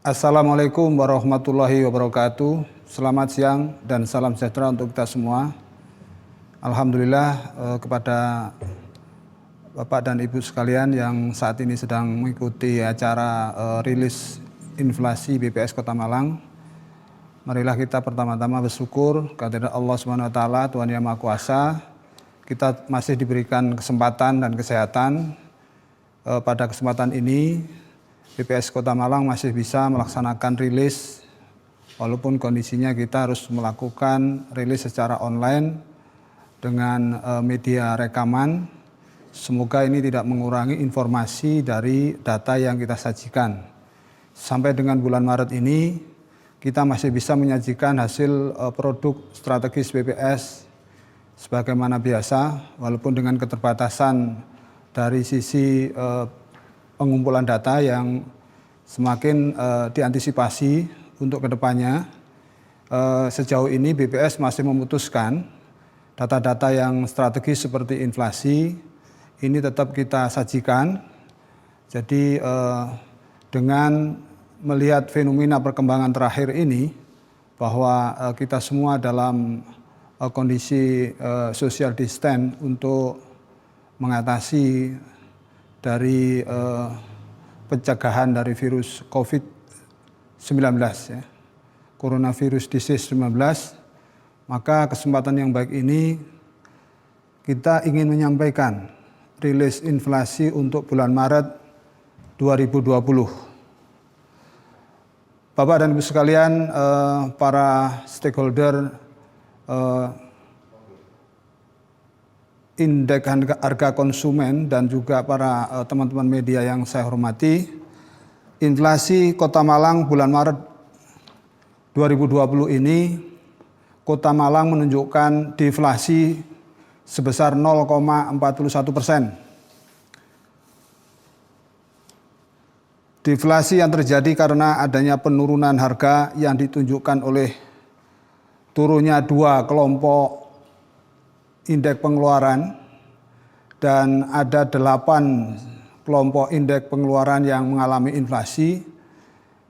Assalamualaikum warahmatullahi wabarakatuh. Selamat siang dan salam sejahtera untuk kita semua. Alhamdulillah kepada Bapak dan Ibu sekalian yang saat ini sedang mengikuti acara rilis inflasi BPS Kota Malang. Marilah kita pertama-tama bersyukur kehadirat Allah SWT, Tuhan Yang Maha Kuasa. Kita masih diberikan kesempatan dan kesehatan. Pada kesempatan ini BPS Kota Malang masih bisa melaksanakan rilis, walaupun kondisinya kita harus melakukan rilis secara online dengan media rekaman. Semoga ini tidak mengurangi informasi dari data yang kita sajikan. Sampai dengan bulan Maret ini, kita masih bisa menyajikan hasil produk strategis BPS sebagaimana biasa, walaupun dengan keterbatasan dari sisi pengumpulan data yang semakin diantisipasi untuk kedepannya. Sejauh ini BPS masih memutuskan data-data yang strategis seperti inflasi ini tetap kita sajikan. Jadi dengan melihat fenomena perkembangan terakhir ini bahwa kita semua dalam kondisi social distance untuk mengatasi dari pencegahan dari virus COVID-19, ya, coronavirus disease 19, maka kesempatan yang baik ini kita ingin menyampaikan rilis inflasi untuk bulan Maret 2020. Bapak dan Ibu sekalian, para stakeholder indeks harga konsumen dan juga para teman-teman media yang saya hormati, inflasi Kota Malang bulan Maret 2020 ini, Kota Malang menunjukkan deflasi sebesar 0,41%. Deflasi yang terjadi karena adanya penurunan harga yang ditunjukkan oleh turunnya dua kelompok indeks pengeluaran, dan ada 8 kelompok indeks pengeluaran yang mengalami inflasi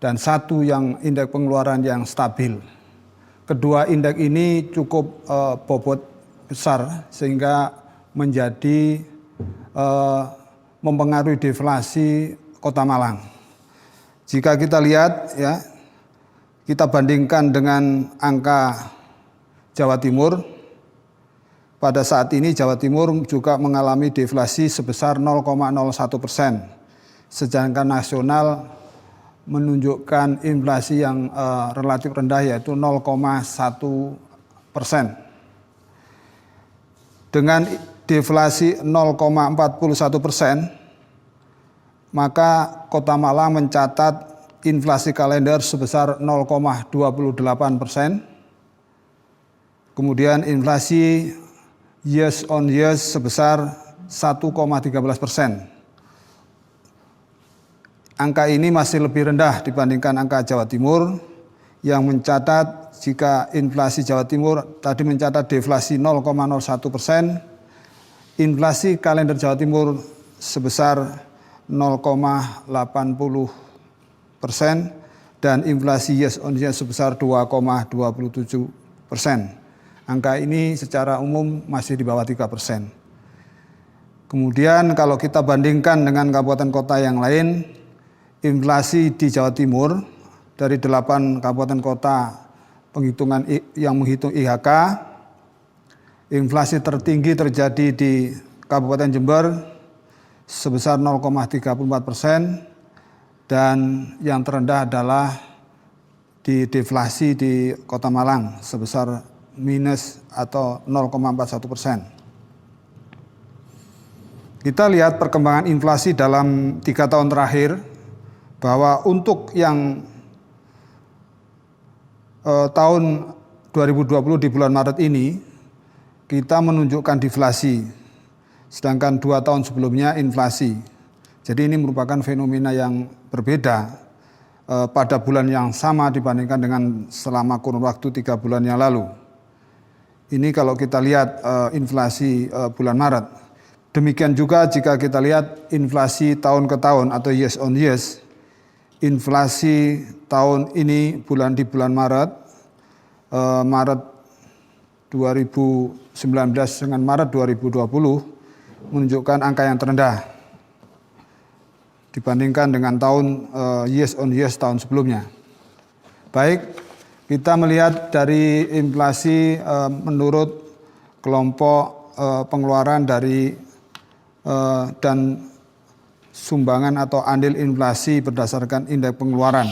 dan 1 yang indeks pengeluaran yang stabil. Kedua indeks ini cukup bobot besar sehingga menjadi mempengaruhi deflasi Kota Malang. Jika kita lihat, ya, kita bandingkan dengan angka Jawa Timur. Pada saat ini Jawa Timur juga mengalami deflasi sebesar 0,01%. Sedangkan nasional menunjukkan inflasi yang relatif rendah yaitu 0,1%. Dengan deflasi 0,41%, maka Kota Malang mencatat inflasi kalender sebesar 0,28%. Kemudian inflasi years on years sebesar 1,13%. Angka ini masih lebih rendah dibandingkan angka Jawa Timur yang mencatat, jika inflasi Jawa Timur tadi mencatat deflasi 0,01%, inflasi kalender Jawa Timur sebesar 0,80% dan inflasi years on years sebesar 2,27%. Angka ini secara umum masih di bawah 3%. Kemudian kalau kita bandingkan dengan kabupaten kota yang lain, inflasi di Jawa Timur dari 8 kabupaten kota penghitungan yang menghitung IHK, inflasi tertinggi terjadi di Kabupaten Jember sebesar 0,34% dan yang terendah adalah di deflasi di Kota Malang sebesar minus atau 0,41%. Kita lihat perkembangan inflasi dalam 3 tahun terakhir, bahwa untuk yang tahun 2020 di bulan Maret ini kita menunjukkan deflasi, sedangkan 2 tahun sebelumnya inflasi. Jadi ini merupakan fenomena yang berbeda pada bulan yang sama dibandingkan dengan selama kurun waktu 3 bulan yang lalu. Ini kalau kita lihat inflasi bulan Maret. Demikian juga jika kita lihat inflasi tahun ke tahun atau years on years, inflasi tahun ini di bulan Maret 2019 dengan Maret 2020 menunjukkan angka yang terendah dibandingkan dengan tahun years on years tahun sebelumnya. Baik, kita melihat dari inflasi menurut kelompok pengeluaran dari dan sumbangan atau andil inflasi berdasarkan indeks pengeluaran.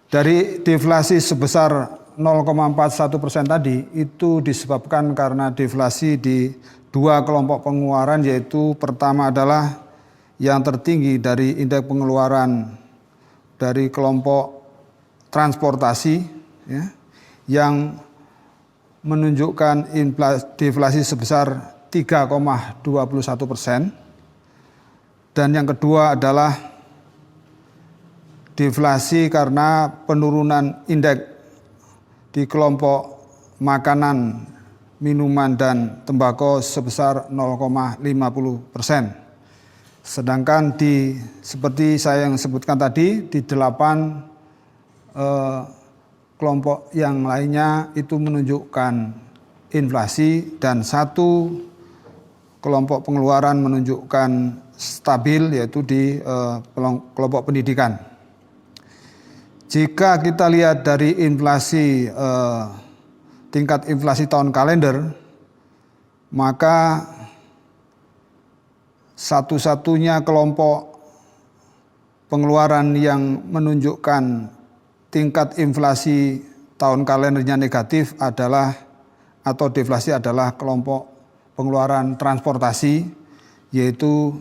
Dari deflasi sebesar 0,41% tadi itu disebabkan karena deflasi di dua kelompok pengeluaran, yaitu pertama adalah yang tertinggi dari indeks pengeluaran dari kelompok transportasi ya, yang menunjukkan deflasi sebesar 3,21%. Dan yang kedua adalah deflasi karena penurunan indeks di kelompok makanan, minuman, dan tembakau sebesar 0,50%. Sedangkan seperti saya yang sebutkan tadi, di 8 kelompok yang lainnya itu menunjukkan inflasi dan 1 kelompok pengeluaran menunjukkan stabil, yaitu di kelompok pendidikan. Jika kita lihat dari inflasi tingkat inflasi tahun kalender, maka satu-satunya kelompok pengeluaran yang menunjukkan tingkat inflasi tahun kalendernya negatif adalah atau deflasi adalah kelompok pengeluaran transportasi, yaitu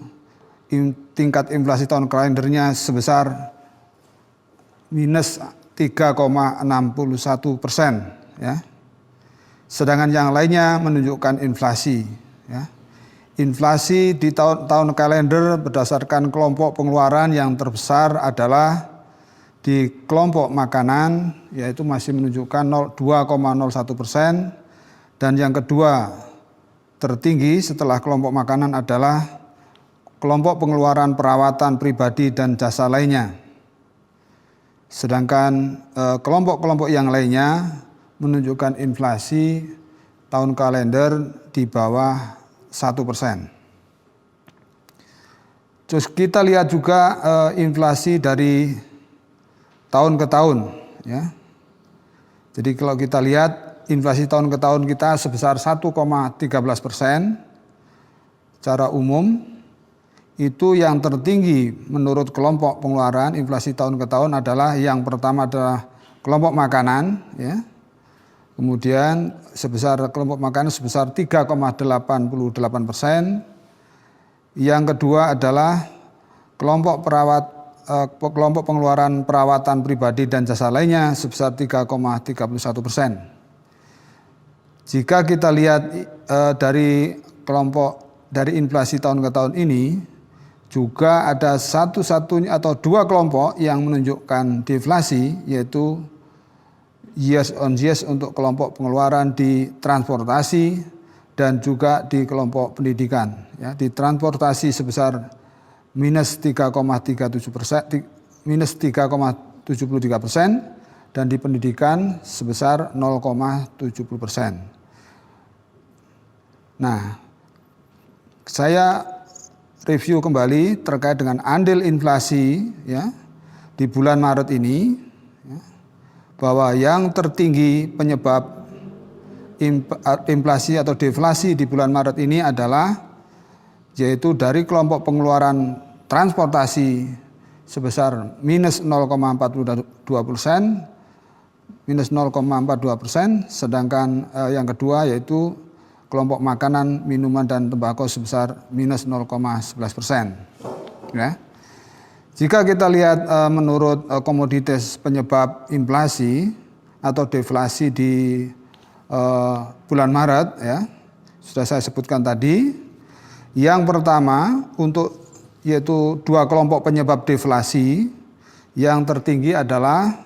tingkat inflasi tahun kalendernya sebesar minus 3,61%, ya. Sedangkan yang lainnya menunjukkan inflasi, ya. Inflasi di tahun kalender berdasarkan kelompok pengeluaran yang terbesar adalah di kelompok makanan, yaitu masih menunjukkan 2,01%, dan yang kedua tertinggi setelah kelompok makanan adalah kelompok pengeluaran perawatan pribadi dan jasa lainnya. Sedangkan kelompok-kelompok yang lainnya menunjukkan inflasi tahun kalender di bawah 1%. Terus kita lihat juga inflasi dari tahun ke tahun, ya. Jadi kalau kita lihat inflasi tahun ke tahun kita sebesar 1,13% secara umum. Itu yang tertinggi menurut kelompok pengeluaran inflasi tahun ke tahun adalah yang pertama adalah kelompok makanan, ya. Kemudian kelompok makanan sebesar 3,88%. Yang kedua adalah kelompok pengeluaran perawatan pribadi dan jasa lainnya sebesar 3,31%. Jika kita lihat dari inflasi tahun ke tahun ini, juga ada satu-satunya atau 2 kelompok yang menunjukkan deflasi, yaitu years on years untuk kelompok pengeluaran di transportasi dan juga di kelompok pendidikan. Ya, di transportasi sebesar minus 3,73% dan di pendidikan sebesar 0,70%. Nah, saya review kembali terkait dengan andil inflasi, ya, di bulan Maret ini, ya, bahwa yang tertinggi penyebab inflasi atau deflasi di bulan Maret ini adalah yaitu dari kelompok pengeluaran transportasi sebesar minus 0,42%, sedangkan yang kedua yaitu kelompok makanan, minuman, dan tembakau sebesar minus 0,11%. Ya. Jika kita lihat menurut komoditas penyebab inflasi atau deflasi di bulan Maret, ya, sudah saya sebutkan tadi. Yang pertama yaitu 2 kelompok penyebab deflasi. Yang tertinggi adalah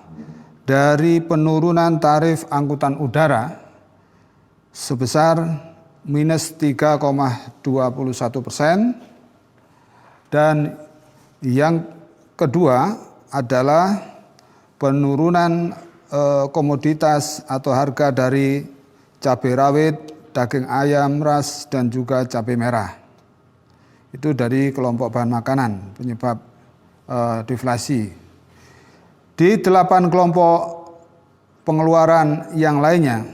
dari penurunan tarif angkutan udara sebesar minus 3,21%, dan yang kedua adalah penurunan komoditas atau harga dari cabai rawit, daging ayam ras, dan juga cabai merah. Itu dari kelompok bahan makanan penyebab deflasi. Di 8 kelompok pengeluaran yang lainnya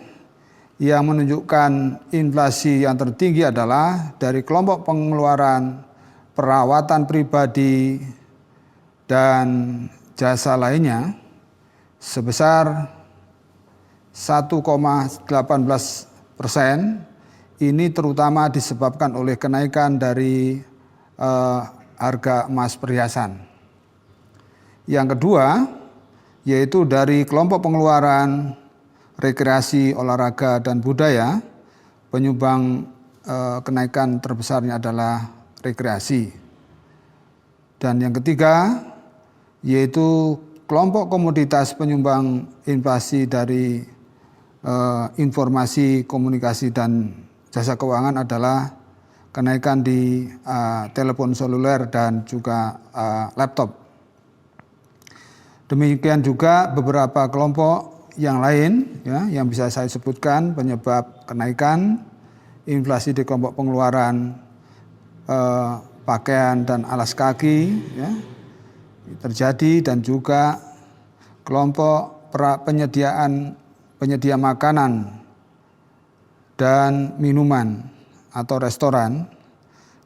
yang menunjukkan inflasi yang tertinggi adalah dari kelompok pengeluaran perawatan pribadi dan jasa lainnya sebesar 1,18%. Ini terutama disebabkan oleh kenaikan dari harga emas perhiasan. Yang kedua, yaitu dari kelompok pengeluaran rekreasi, olahraga, dan budaya, penyumbang kenaikan terbesarnya adalah rekreasi. Dan yang ketiga, yaitu kelompok komoditas penyumbang inflasi dari informasi, komunikasi, dan jasa keuangan adalah kenaikan di telepon seluler dan juga laptop. Demikian juga beberapa kelompok yang lain ya, yang bisa saya sebutkan penyebab kenaikan inflasi di kelompok pengeluaran pakaian dan alas kaki ya, terjadi, dan juga kelompok penyedia makanan dan minuman atau restoran,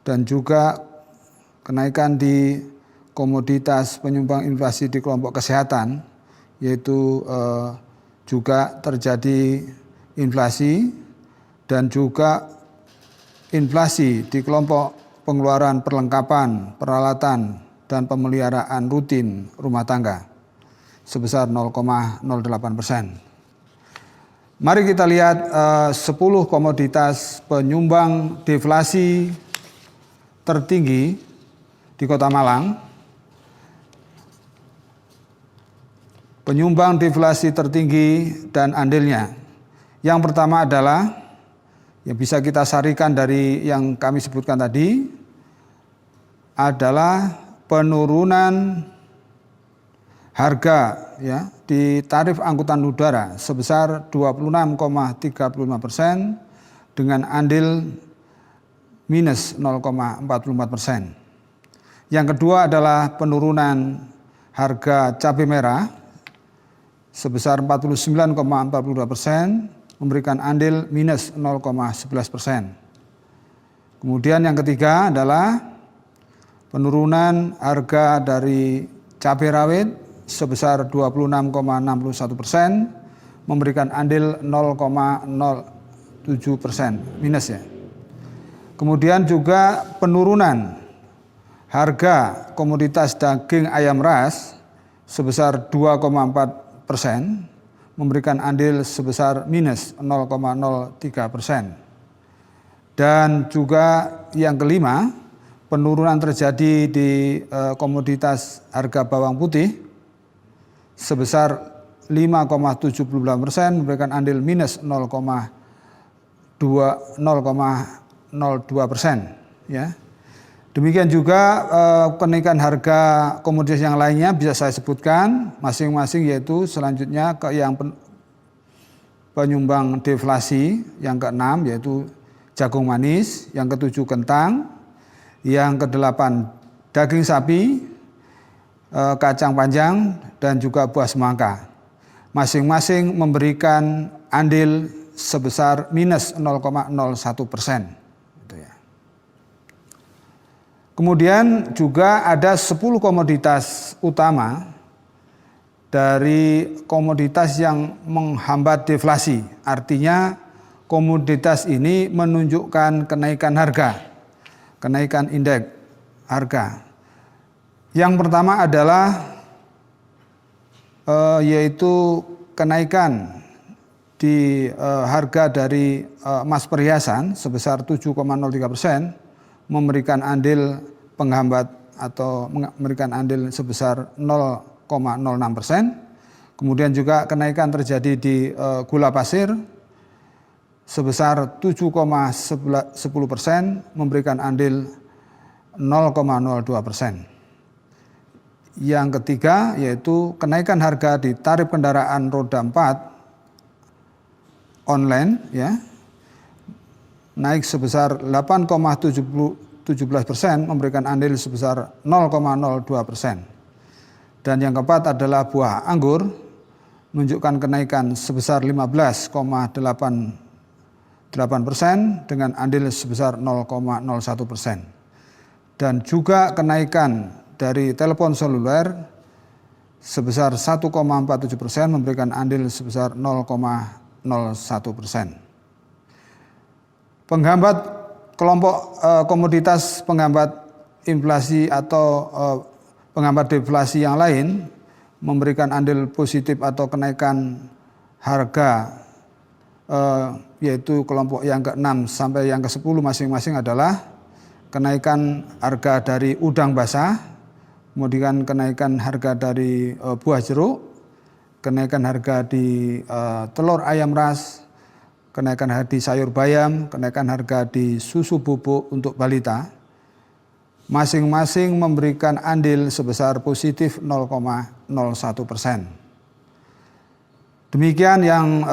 dan juga kenaikan di komoditas penyumbang inflasi di kelompok kesehatan, yaitu juga terjadi inflasi, dan juga inflasi di kelompok pengeluaran perlengkapan, peralatan, dan pemeliharaan rutin rumah tangga sebesar 0,08%. Mari kita lihat 10 komoditas penyumbang deflasi tertinggi di Kota Malang. Penyumbang deflasi tertinggi dan andilnya. Yang pertama adalah yang bisa kita sarikan dari yang kami sebutkan tadi adalah penurunan harga ya di tarif angkutan udara sebesar 26,35% dengan andil minus 0,44%. Yang kedua adalah penurunan harga cabai merah sebesar 49,42%, memberikan andil minus 0,11%. Kemudian yang ketiga adalah penurunan harga dari cabai rawit sebesar 26,61%, memberikan andil 0,07% minus ya. Kemudian juga penurunan harga komoditas daging ayam ras sebesar 2,4%, memberikan andil sebesar minus 0,03%. Dan juga yang kelima, penurunan terjadi di komoditas harga bawang putih sebesar 5,78%, memberikan andil minus 0,02%. Ya. Demikian juga kenaikan harga komoditas yang lainnya bisa saya sebutkan masing-masing, yaitu selanjutnya ke yang penyumbang deflasi yang ke-6 yaitu jagung manis, yang ke-7 kentang, yang ke-8 daging sapi, kacang panjang, dan juga buah semangka. Masing-masing memberikan andil sebesar minus 0,01%. Kemudian juga ada 10 komoditas utama dari komoditas yang menghambat deflasi. Artinya komoditas ini menunjukkan kenaikan harga, kenaikan indeks harga. Yang pertama adalah yaitu kenaikan di harga dari emas perhiasan sebesar 7,03%, memberikan andil penghambat atau memberikan andil sebesar 0,06%. Kemudian juga kenaikan terjadi di gula pasir sebesar 7,10%, memberikan andil 0,02%. Yang ketiga yaitu kenaikan harga di tarif kendaraan roda 4 online ya, naik sebesar 8,17%, memberikan andil sebesar 0,02%. Dan yang keempat adalah buah anggur, menunjukkan kenaikan sebesar 15,88% dengan andil sebesar 0,01%. Dan juga kenaikan dari telepon seluler sebesar 1,47%, memberikan andil sebesar 0,01%. Penghambat kelompok komoditas penghambat inflasi atau penghambat deflasi yang lain memberikan andil positif atau kenaikan harga, yaitu kelompok yang ke-6 sampai yang ke-10 masing-masing adalah kenaikan harga dari udang basah, kemudian kenaikan harga dari buah jeruk, kenaikan harga di telur ayam ras, kenaikan harga di sayur bayam, kenaikan harga di susu bubuk untuk balita, masing-masing memberikan andil sebesar positif 0,01%. Demikian yang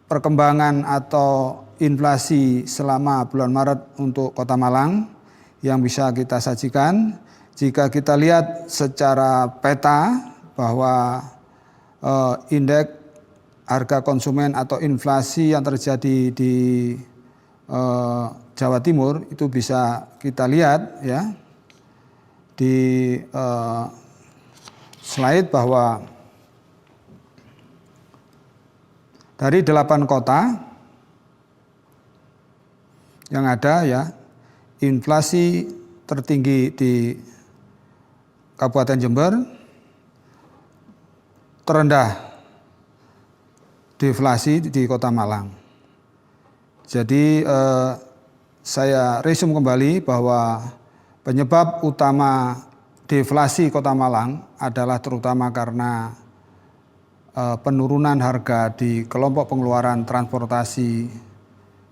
perkembangan atau inflasi selama bulan Maret untuk Kota Malang yang bisa kita sajikan. Jika kita lihat secara peta bahwa indeks harga konsumen atau inflasi yang terjadi di Jawa Timur itu bisa kita lihat ya di slide bahwa dari 8 kota yang ada ya, inflasi tertinggi di Kabupaten Jember, terendah deflasi di Kota Malang. Jadi saya resume kembali bahwa penyebab utama deflasi Kota Malang adalah terutama karena penurunan harga di kelompok pengeluaran transportasi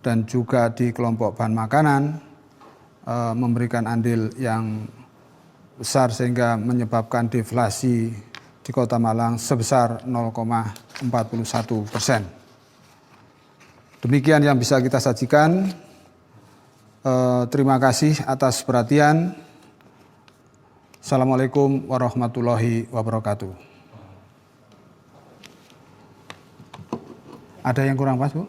dan juga di kelompok bahan makanan memberikan andil yang besar sehingga menyebabkan deflasi di Kota Malang sebesar 0,41%. Demikian yang bisa kita sajikan. Terima kasih atas perhatian. Assalamualaikum warahmatullahi wabarakatuh. Ada yang kurang pas, Bu?